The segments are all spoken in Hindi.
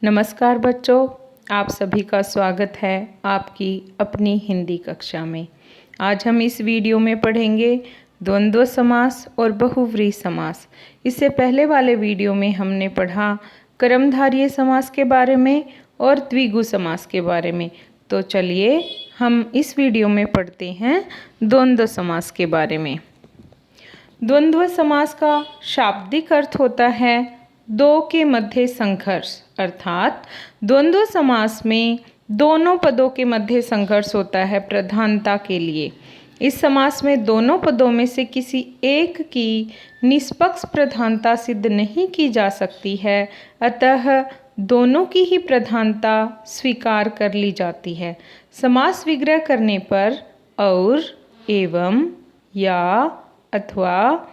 नमस्कार बच्चों, आप सभी का स्वागत है आपकी अपनी हिंदी कक्षा में। आज हम इस वीडियो में पढ़ेंगे द्वंद्व समास और बहुव्रीहि समास। इससे पहले वाले वीडियो में हमने पढ़ा कर्मधारय समास के बारे में और द्विगु समास के बारे में। तो चलिए हम इस वीडियो में पढ़ते हैं द्वंद्व समास के बारे में। द्वंद्व समास का शाब्दिक अर्थ होता है दो के मध्य संघर्ष, अर्थात द्वंद्व समास में दोनों पदों के मध्य संघर्ष होता है प्रधानता के लिए। इस समास में दोनों पदों में से किसी एक की निष्पक्ष प्रधानता सिद्ध नहीं की जा सकती है, अतः दोनों की ही प्रधानता स्वीकार कर ली जाती है। समास विग्रह करने पर और, एवं, या, अथवा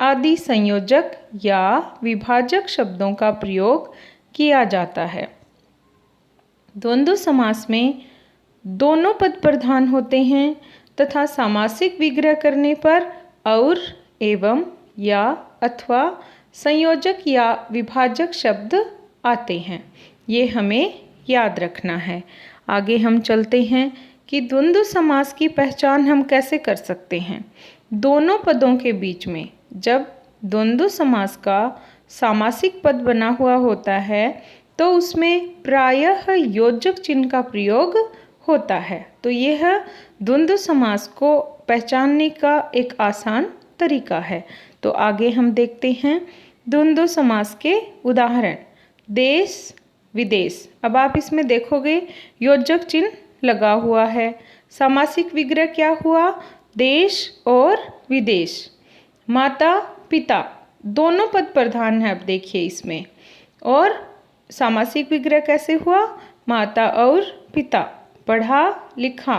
आदि संयोजक या विभाजक शब्दों का प्रयोग किया जाता है। द्वंद्व समास में दोनों पद प्रधान होते हैं तथा सामासिक विग्रह करने पर और, एवं, या, अथवा संयोजक या विभाजक शब्द आते हैं। ये हमें याद रखना है। आगे हम चलते हैं कि द्वंद्व समास की पहचान हम कैसे कर सकते हैं। दोनों पदों के बीच में जब द्वंद्व समास का सामासिक पद बना हुआ होता है तो उसमें प्रायः योजक चिन्ह का प्रयोग होता है। तो यह द्वंद्व समास को पहचानने का एक आसान तरीका है। तो आगे हम देखते हैं द्वंद्व समास के उदाहरण। देश, विदेश। अब आप इसमें देखोगे योजक चिन्ह लगा हुआ है। सामासिक विग्रह क्या हुआ? देश और विदेश। माता, पिता, दोनों पद प्रधान है। अब देखिए इसमें, और सामासिक विग्रह कैसे हुआ? माता और पिता। पढ़ा, लिखा,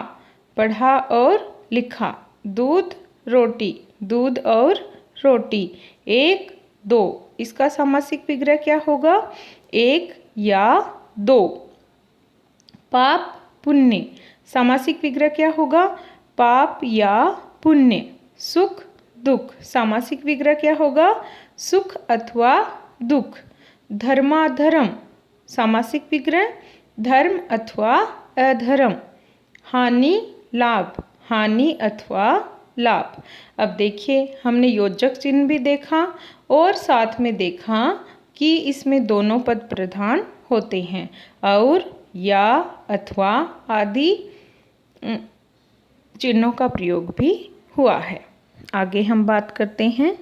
पढ़ा और लिखा। दूध, रोटी, दूध और रोटी। एक, दो, इसका सामासिक विग्रह क्या होगा? एक या दो। पाप, पुण्य, सामासिक विग्रह क्या होगा? पाप या पुण्य। सुख, दुख, सामासिक विग्रह क्या होगा? सुख अथवा दुख। धर्माधर्म, सामासिक विग्रह धर्म अथवा अधर्म। हानि, लाभ, हानि अथवा लाभ। अब देखिए हमने योजक चिन्ह भी देखा और साथ में देखा कि इसमें दोनों पद प्रधान होते हैं। और, या, अथवा आदि चिन्हों का प्रयोग भी हुआ है। आगे हम बात करते हैं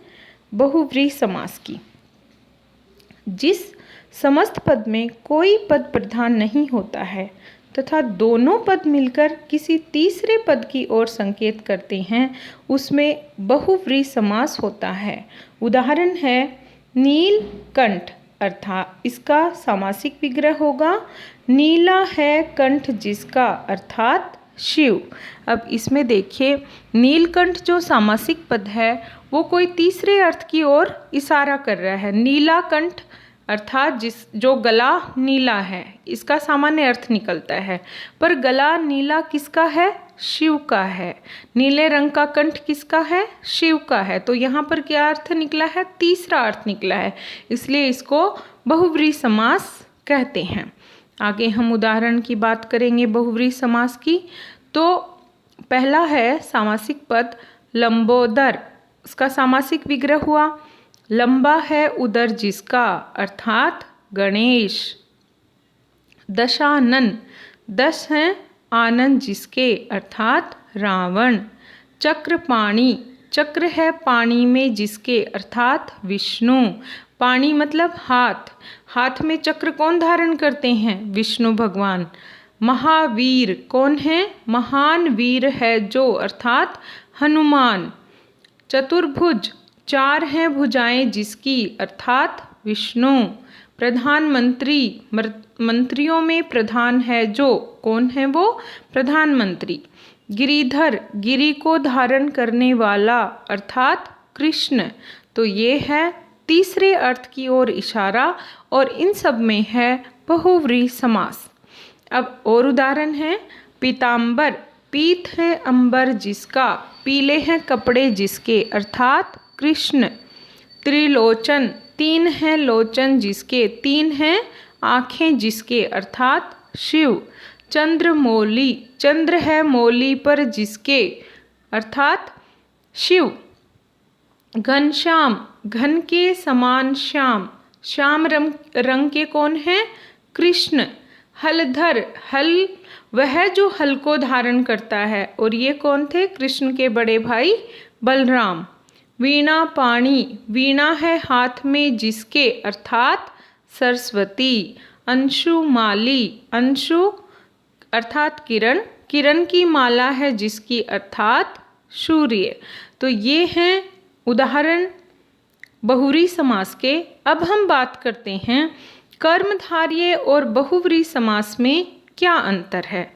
बहुव्रीहि समास की। जिस समस्त पद में कोई पद प्रधान नहीं होता है तथा दोनों पद मिलकर किसी तीसरे पद की ओर संकेत करते हैं, उसमें बहुव्रीहि समास होता है। उदाहरण है नीलकंठ, अर्थात इसका सामासिक विग्रह होगा नीला है कंठ जिसका, अर्थात शिव। अब इसमें देखिए नीलकंठ जो सामासिक पद है वो कोई तीसरे अर्थ की ओर इशारा कर रहा है। नीला कंठ अर्थात जो गला नीला है, इसका सामान्य अर्थ निकलता है, पर गला नीला किसका है? शिव का है। नीले रंग का कंठ किसका है? शिव का है। तो यहाँ पर क्या अर्थ निकला है? तीसरा अर्थ निकला है, इसलिए इसको बहुव्रीहि समास कहते हैं। आगे हम उदाहरण की बात करेंगे बहुव्रीहि समास की। तो पहला है सामासिक पद लंबोदर। उसका सामासिक विग्रह हुआ लंबा है उदर जिसका, अर्थात गणेश। दशानन, दश हैं आनंद जिसके, अर्थात रावण। चक्रपाणि, चक्र है पानी में जिसके, अर्थात विष्णु। पाणी मतलब हाथ, हाथ में चक्र कौन धारण करते हैं? विष्णु भगवान। महावीर, कौन है? महान वीर है जो, अर्थात हनुमान। चतुर्भुज, चार हैं भुजाएं जिसकी, अर्थात विष्णु। प्रधानमंत्री, मंत्रियों में प्रधान है जो, कौन है वो? प्रधानमंत्री। गिरिधर, गिरि को धारण करने वाला, अर्थात कृष्ण। तो ये है तीसरे अर्थ की ओर इशारा और इन सब में है बहुव्रीहि समास। अब और उदाहरण है पीताम्बर, पीत है अंबर जिसका, पीले हैं कपड़े जिसके, अर्थात कृष्ण। त्रिलोचन, तीन हैं लोचन जिसके, तीन हैं आँखें जिसके अर्थात शिव। चंद्रमौली, चंद्र है मौली पर जिसके अर्थात शिव। घनश्याम, घन के समान श्याम, श्याम रंग के कौन है? कृष्ण। हलधर, हल वह जो हल को धारण करता है, और ये कौन थे? कृष्ण के बड़े भाई बलराम। वीणा पाणी, वीणा है हाथ में जिसके अर्थात सरस्वती। अंशुमाली, अंशु अर्थात किरण, किरण की माला है जिसकी अर्थात सूर्य। तो ये हैं उदाहरण बहुव्रीहि समास के। अब हम बात करते हैं कर्मधारय और बहुव्रीहि समास में क्या अंतर है।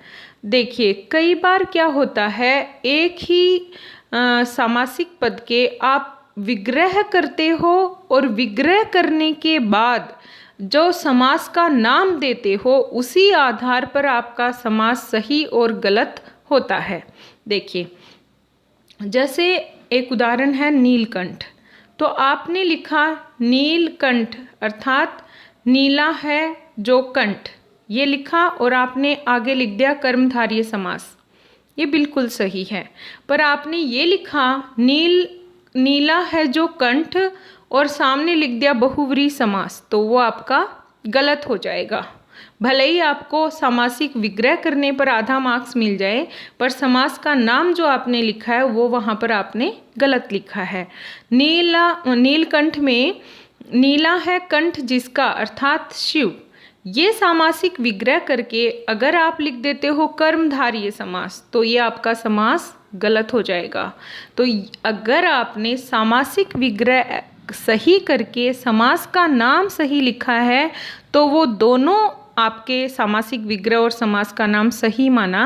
देखिए, कई बार क्या होता है, एक ही सामासिक पद के आप विग्रह करते हो और विग्रह करने के बाद जो समास का नाम देते हो उसी आधार पर आपका समास सही और गलत होता है। देखिए, जैसे एक उदाहरण है नीलकंठ, तो आपने लिखा नीलकंठ अर्थात नीला है जो कंठ, ये लिखा और आपने आगे लिख दिया कर्मधारय समास, ये बिल्कुल सही है। पर आपने ये लिखा नीला है जो कंठ और सामने लिख दिया बहुव्रीहि समास, तो वो आपका गलत हो जाएगा। भले ही आपको सामासिक विग्रह करने पर आधा मार्क्स मिल जाए, पर समास का नाम जो आपने लिखा है वो वहाँ पर आपने गलत लिखा है। नीलकंठ में नीला है कंठ जिसका अर्थात शिव, ये सामासिक विग्रह करके अगर आप लिख देते हो कर्मधारय समास, तो ये आपका समास गलत हो जाएगा। तो अगर आपने सामासिक विग्रह सही करके समास का नाम सही लिखा है, तो वो दोनों आपके सामासिक विग्रह और समास का नाम सही माना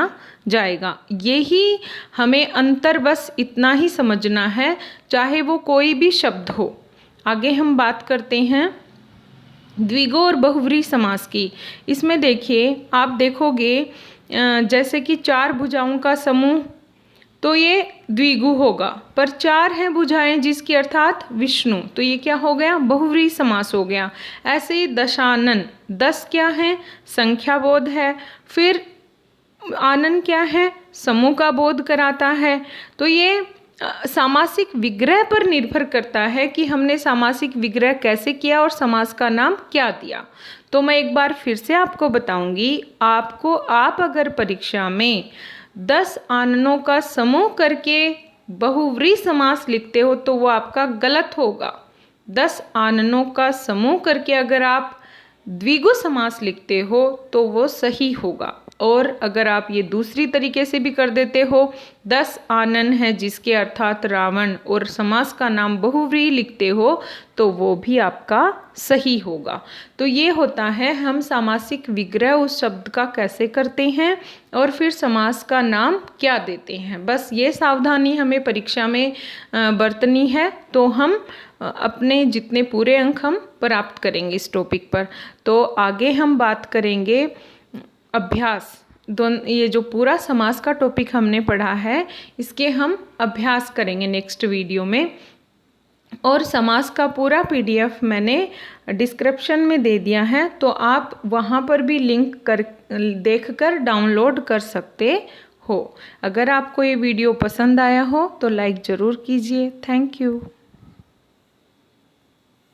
जाएगा। यही हमें अंतर बस इतना ही समझना है, चाहे वो कोई भी शब्द हो। आगे हम बात करते हैं द्विगु और बहुव्रीहि समास की। इसमें देखिए, आप देखोगे जैसे कि 4 भुजाओं का समूह, तो ये द्विगु होगा, पर 4 हैं भुजाएं जिसकी अर्थात विष्णु, तो ये क्या हो गया? बहुव्रीहि समास हो गया। ऐसे ही दशानन, 10 क्या है? संख्या बोध है। फिर आनन क्या है? समूह का बोध कराता है। तो ये सामासिक विग्रह पर निर्भर करता है कि हमने सामासिक विग्रह कैसे किया और समास का नाम क्या दिया। तो मैं एक बार फिर से आपको बताऊंगी, आप अगर परीक्षा में 10 आननों का समूह करके बहुव्रीहि समास लिखते हो तो वो आपका गलत होगा। 10 आननों का समूह करके अगर आप द्विगु समास लिखते हो तो वो सही होगा। और अगर आप ये दूसरी तरीके से भी कर देते हो, 10 आनन है जिसके अर्थात रावण, और समास का नाम बहुव्रीहि लिखते हो, तो वो भी आपका सही होगा। तो ये होता है हम सामासिक विग्रह उस शब्द का कैसे करते हैं और फिर समास का नाम क्या देते हैं। बस ये सावधानी हमें परीक्षा में बरतनी है, तो हम अपने जितने पूरे अंक हम प्राप्त करेंगे इस टॉपिक पर। तो आगे हम बात करेंगे अभ्यास। ये जो पूरा समास का टॉपिक हमने पढ़ा है, इसके हम अभ्यास करेंगे नेक्स्ट वीडियो में। और समास का पूरा PDF मैंने डिस्क्रिप्शन में दे दिया है, तो आप वहाँ पर भी लिंक देखकर डाउनलोड कर सकते हो। अगर आपको ये वीडियो पसंद आया हो तो लाइक ज़रूर कीजिए। Thank you.